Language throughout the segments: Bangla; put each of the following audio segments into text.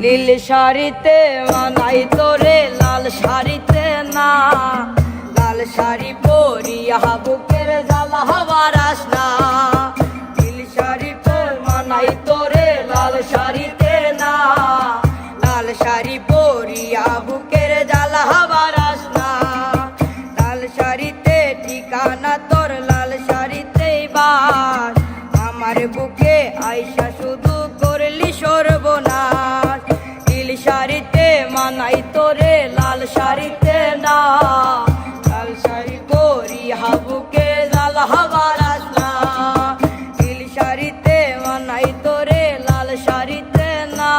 নীল শাড়িতে মানাই তোরে লাল শাড়িতে না, লাল শাড়ি পরিয়া বুকের জ্বালা হবার আসনা। নীল শাড়িতে মানাই তোরে লাল শাড়িতে না, লাল শাড়ি পরিয়া বুকের জ্বালা হবার আসনা। লাল শাড়িতে ঠিকানা তোর লাল শাড়িতেই বাস, আমার বুকে আইসা শুধু করলি সর্বনাশ। নীল শাড়িতে মানাই তোরে লাল শাড়িতে না, লাল শাড়ি পরিয়া বুকে জ্বালা হবার আসনা। নীল শাড়িতে মানাই তোরে লাল শাড়িতে না,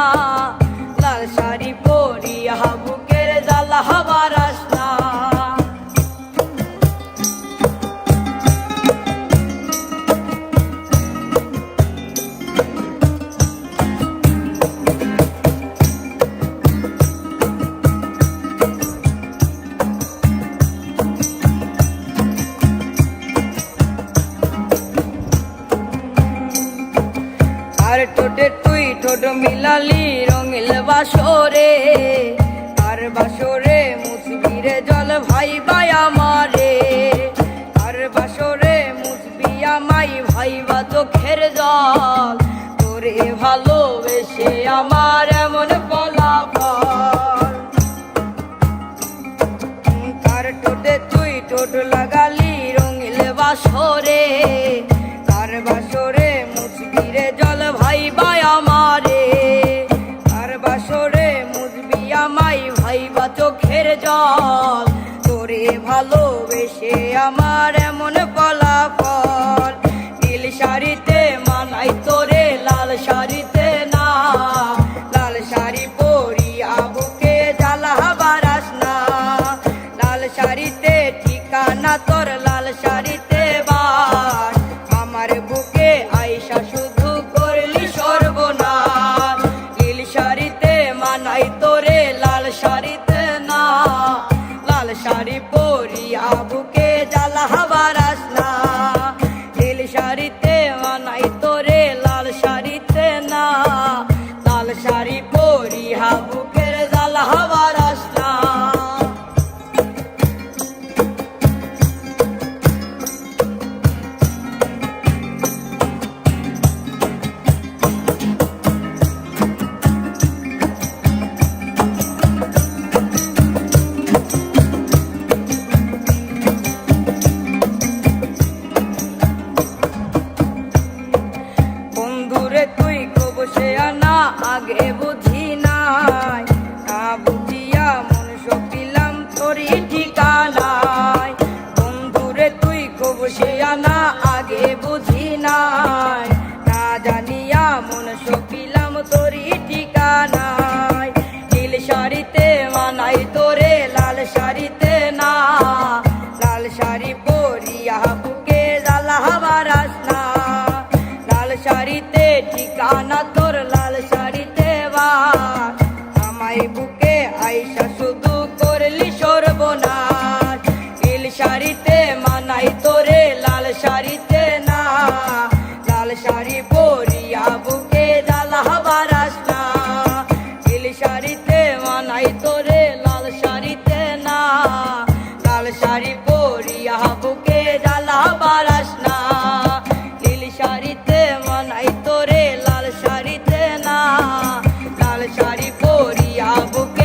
লাল শাড়ি পরিয়া বুকের জ্বালা হবার আসনা। আর ঠোঁটে তুই ঠোঁট মিলালি রঙিল বাসরে, আর বাসরে মুছবি রে জল ভাই ভাই আমারে। আর বাসরে মুছবি আমাই ভাইবা চোখের জল, তোরে ভালোবেসে আমার এমন ফলাফল। তার ঠোঁটে তুই ঠোঁট লাগালি রঙিল বাসরে, তার বাসরে মুছবি রে জল ভাই ভাই আমারে। তার বাসরে মুছবি আমাই ভাইবা চোখের জল, তোরে ভালোবেসে আমার এমন ফলাফল। নীল শাড়িতে মানাই তোরে লাল শাড়িতে না, লাল শাড়ি পরিয়া বুকে জ্বালা হবার আসনা। লাল শাড়িতে ঠিকানা তোর লাল শাড়িতে বাস, আমার বুকে আইসা শুধু করলি সর্বনাশ। নীল শাড়িতে মানাই তোরে লাল শাড়িতে না, লাল শাড়ি পরিয়া বুকে জ্বালা হবার আসনা। নীল শাড়িতে মানাই তোরে লাল শাড়িতে না, লাল শাড়ি পরিয়া বুকের জ্বালা হবার আসনা। বন্ধুরে তুই কবসে আনা আগে বুঝি নাই, না বুঝিয়া মন সপিলাম তোরই ঠিকানায়। বন্ধুরে তুই কবসে আনা আগে বুঝি নাই, না জানিয়া মন সপিলাম তোরই ঠিকানায়। নীল শাড়িতে মানাই তোরে লাল শাড়িতে না, লাল শাড়ি পরিয়া বুকে জ্বালা হবার আসনা। লাল শাড়িতে ঠিকানা তোর লাল শাড়িতে বাস, আমায় বুকে আইসা শুধু করলি সর্বনাশ। নীল শাড়িতে মানাই তোরে লাল শাড়িতে না, লাল শাড়ি পরিয়া বুকে জ্বালা হবার আসনা। নীল শাড়িতে মানাই তোরে লাল শাড়িতে না, লাল শাড়ি পরিয়া বুকে জ্বালা হবার আসনা। নীল শাড়িতে মানাই তোরে লাল শাড়িতে না, লাল শাড়ি পরিয়া বুকে